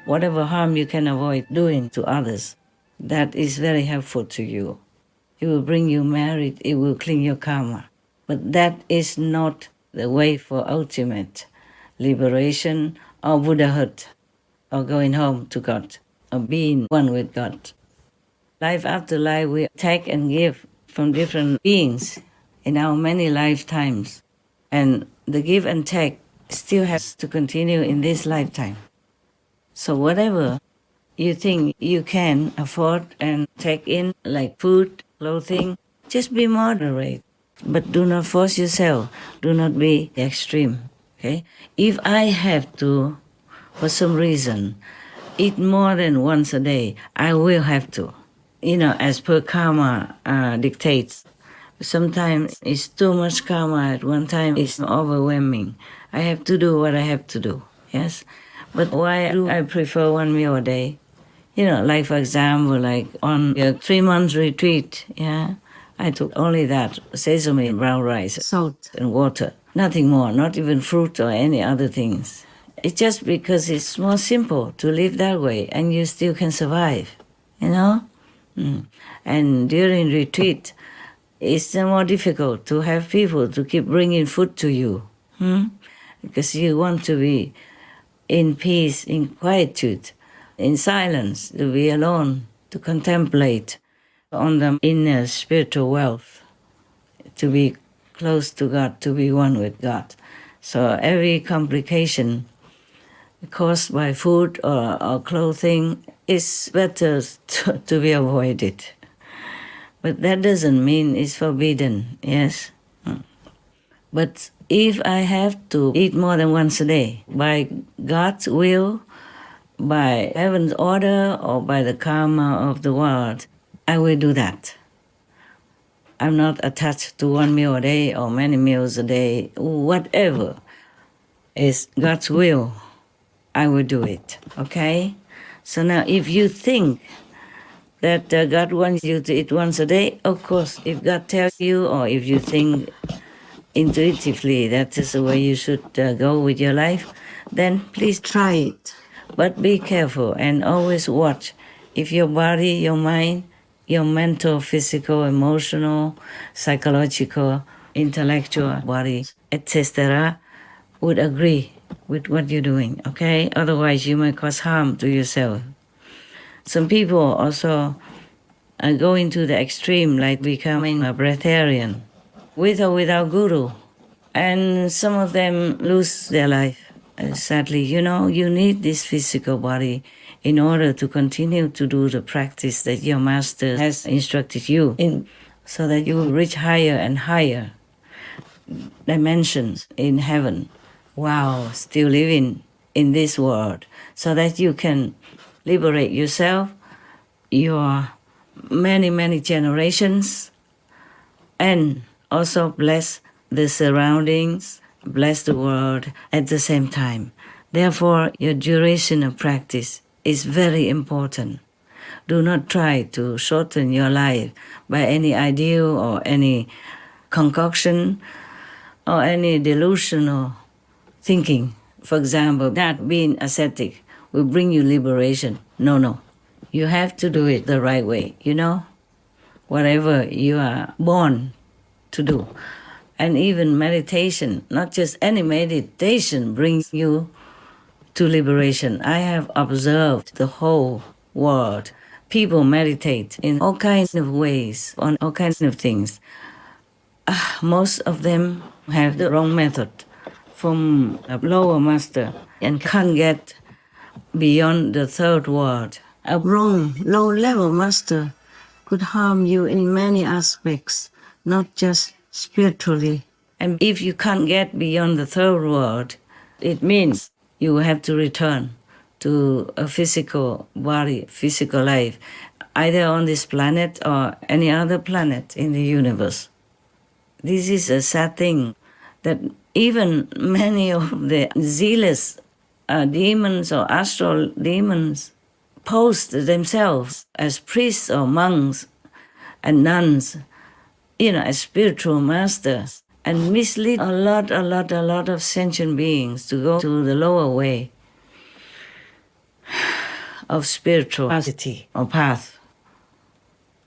whatever harm you can avoid doing to others, that is very helpful to you. It will bring you merit, it will clean your karma. But that is not the way for ultimate liberation or Buddhahood or going home to God or being one with God. Life after life, we take and give from different beings in our many lifetimes. And the give and take still has to continue in this lifetime. So whatever you think you can afford and take in, like food, clothing, just be moderate. But do not force yourself. Do not be extreme. Okay? If I have to, for some reason, eat more than once a day, I will have to. As per karma dictates. Sometimes it's too much karma at one time, it's overwhelming. I have to do what I have to do, yes? But why do I prefer one meal a day? Like for example, like on a 3 month retreat, yeah, I took only that, sesame, brown rice, salt, and water. Nothing more, not even fruit or any other things. It's just because it's more simple to live that way and you still can survive, you know? And during retreat, it's more difficult to have people to keep bringing food to you, because you want to be in peace, in quietude, in silence, to be alone, to contemplate on the inner spiritual wealth, to be close to God, to be one with God. So every complication caused by food or clothing is better to be avoided. But that doesn't mean it's forbidden, yes? But if I have to eat more than once a day, by God's will, by heaven's order, or by the karma of the world, I will do that. I'm not attached to one meal a day or many meals a day. Whatever is God's will, I will do it, okay? So now if you think that God wants you to eat once a day, of course, if God tells you, or if you think intuitively that is the way you should go with your life, then please try it. But be careful and always watch if your body, your mind, your mental, physical, emotional, psychological, intellectual body, etc., would agree with what you're doing, okay? Otherwise, you may cause harm to yourself. Some people also go into the extreme, like becoming a breatharian, with or without guru. And some of them lose their life. Sadly, you need this physical body in order to continue to do the practice that your master has instructed you in, so that you will reach higher and higher dimensions in heaven while still living in this world, so that you can liberate yourself, your many, many generations, and also bless the surroundings, bless the world at the same time. Therefore, your duration of practice is very important. Do not try to shorten your life by any ideal or any concoction or any delusional thinking. For example, that being ascetic will bring you liberation. No. You have to do it the right way, whatever you are born to do. And even meditation, not just any meditation, brings you to liberation. I have observed the whole world. People meditate in all kinds of ways, on all kinds of things. Most of them have the wrong method from a lower master and can't get beyond the third world. A wrong, low-level master could harm you in many aspects, not just spiritually. And if you can't get beyond the third world, it means you will have to return to a physical body, physical life, either on this planet or any other planet in the universe. This is a sad thing, that even many of the zealous demons or astral demons post themselves as priests or monks and nuns, as spiritual masters, and mislead a lot of sentient beings to go to the lower way. of spirituality or path.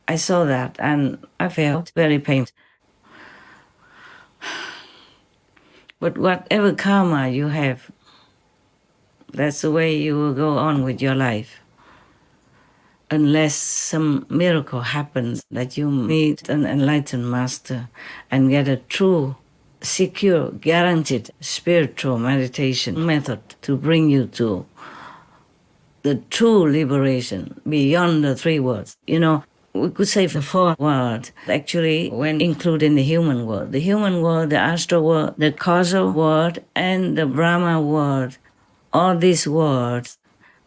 I saw that and I felt very painful. But whatever karma you have, that's the way you will go on with your life. Unless some miracle happens that you meet an enlightened master and get a true, secure, guaranteed spiritual meditation method to bring you to the true liberation beyond the three worlds. You know, we could say the four worlds, actually, when including the human world. The human world, the astral world, the causal world, and the Brahma world. All these worlds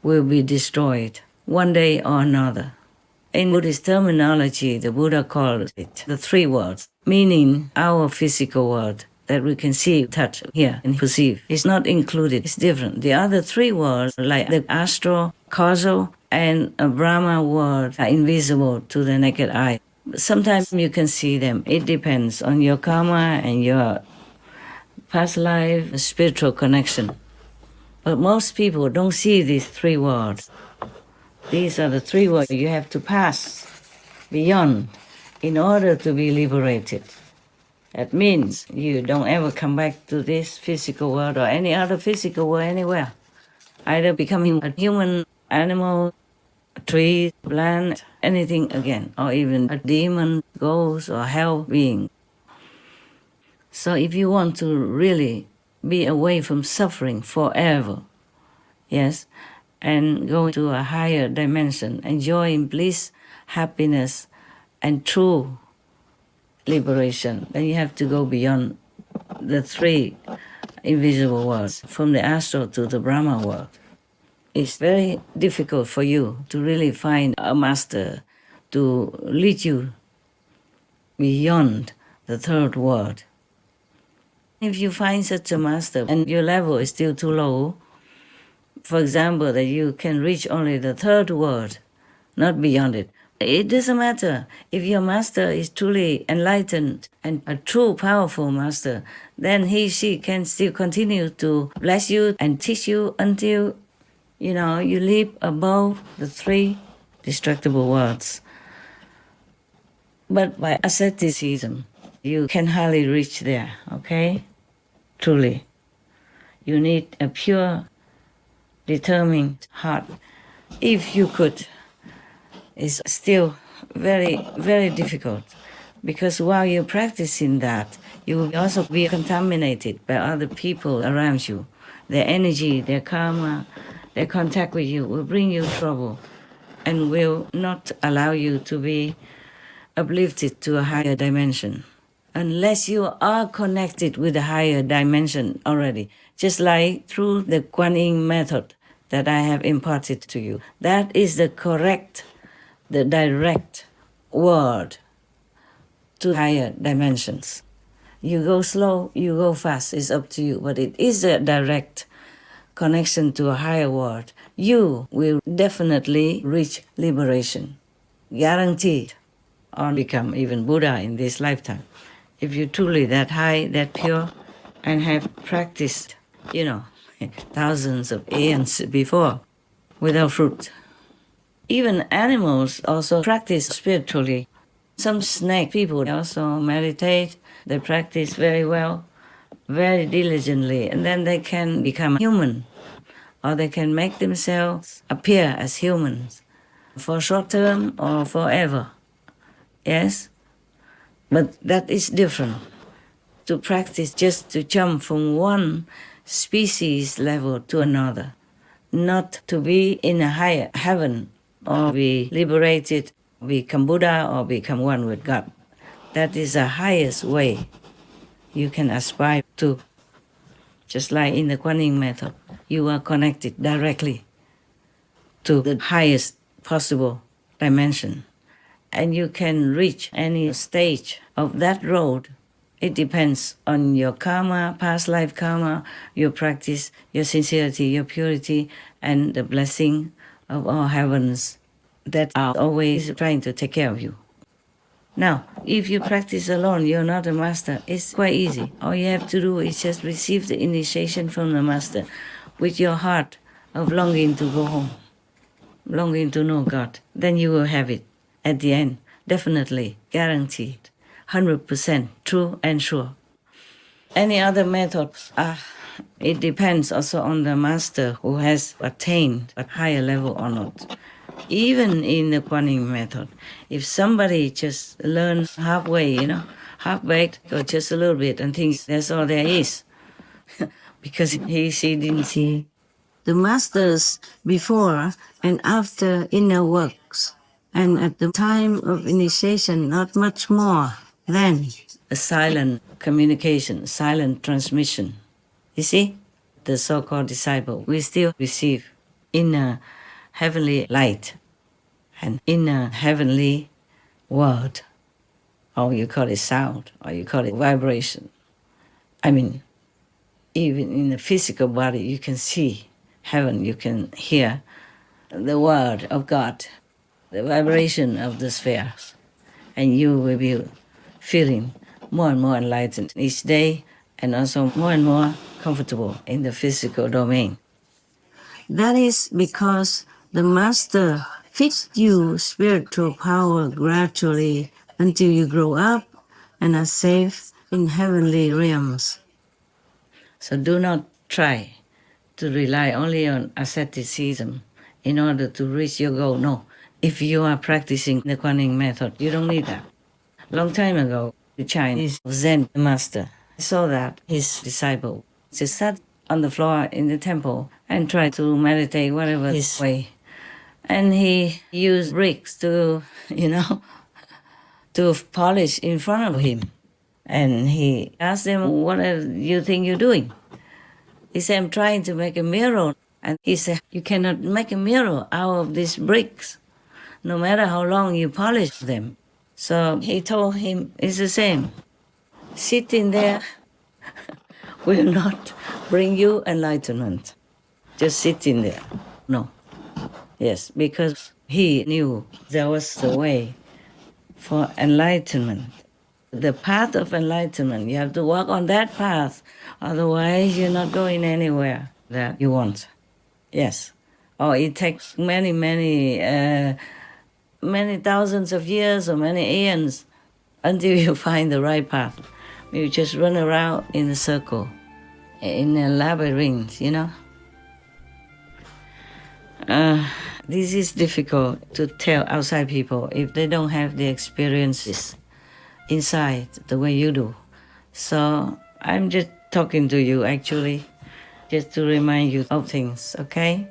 will be destroyed one day or another. In Buddhist terminology, the Buddha called it the three worlds, meaning our physical world that we can see, touch, hear, and perceive is not included. It's different. The other three worlds, like the astral, causal, and a Brahma world, are invisible to the naked eye. Sometimes you can see them. It depends on your karma and your past life, spiritual connection. But most people don't see these three worlds. These are the three worlds you have to pass beyond in order to be liberated. That means you don't ever come back to this physical world or any other physical world anywhere. Either becoming a human, animal, a tree, plant, anything again, or even a demon, ghost, or hell being. So if you want to really be away from suffering forever, yes, and go to a higher dimension, enjoying bliss, happiness, and true liberation, then you have to go beyond the three invisible worlds, from the astral to the Brahma world. It's very difficult for you to really find a master to lead you beyond the third world. If you find such a master and your level is still too low, for example, that you can reach only the third world, not beyond it, it doesn't matter. If your master is truly enlightened and a true powerful master, then he, she can still continue to bless you and teach you until, you live above the three destructible worlds. But by asceticism, you can hardly reach there, okay? Truly. You need a pure, determined heart. If you could, it's still very, very difficult, because while you're practicing that, you will also be contaminated by other people around you. Their energy, their karma, their contact with you will bring you trouble and will not allow you to be uplifted to a higher dimension unless you are connected with a higher dimension already, just like through the Kuan Yin method that I have imparted to you. That is the correct, the direct word to higher dimensions. You go slow, you go fast, it's up to you, but it is a direct connection to a higher world. You will definitely reach liberation, guaranteed, or become even Buddha in this lifetime. If you're truly that high, that pure, and have practiced, thousands of aeons before without fruit. Even animals also practice spiritually. Some snake people also meditate, they practice very well, very diligently, and then they can become human, or they can make themselves appear as humans for short term or forever. Yes? But that is different. To practice just to jump from one species level to another, not to be in a higher heaven or be liberated, become Buddha or become one with God. That is the highest way you can aspire to. Just like in the Kuan Yin method, you are connected directly to the highest possible dimension. And you can reach any stage of that road. It depends on your karma, past life karma, your practice, your sincerity, your purity, and the blessing of all heavens that are always trying to take care of you. Now, if you practice alone, you're not a master, it's quite easy. All you have to do is just receive the initiation from the master with your heart of longing to go home. longing to know God, then you will have it at the end, definitely, guaranteed, 100% true and sure. Any other method, it depends also on the master who has attained a higher level or not. Even in the Kuan method, if somebody just learns halfway, half-baked or just a little bit and thinks that's all there is, because she didn't see the masters before and after inner works, and at the time of initiation, not much more than a silent communication, silent transmission. You see, the so-called disciple will still receive inner heavenly light and inner heavenly word, or you call it sound, or you call it vibration. I mean, even in the physical body, you can see heaven, you can hear the word of God, the vibration of the spheres, and you will be feeling more and more enlightened each day, and also more and more comfortable in the physical domain. That is because the Master feeds you spiritual power gradually until you grow up and are safe in heavenly realms. So do not try to rely only on asceticism in order to reach your goal. No. If you are practicing the Kuan method, you don't need that. Long time ago, the Chinese Zen master saw that his disciple just sat on the floor in the temple and tried to meditate whatever his way. And he used bricks to, to polish in front of him. And he asked him, what do you think you're doing? He said, I'm trying to make a mirror. And he said, you cannot make a mirror out of these bricks, no matter how long you polish them. So he told him, it's the same. Sitting there will not bring you enlightenment. Just sitting there. No. Yes, because he knew there was the way for enlightenment. The path of enlightenment, you have to walk on that path. Otherwise, you're not going anywhere that you want. Yes. Or it takes many thousands of years or many eons until you find the right path. You just run around in a circle, in a labyrinth, This is difficult to tell outside people if they don't have the experiences inside the way you do. So I'm just talking to you actually, just to remind you of things, okay?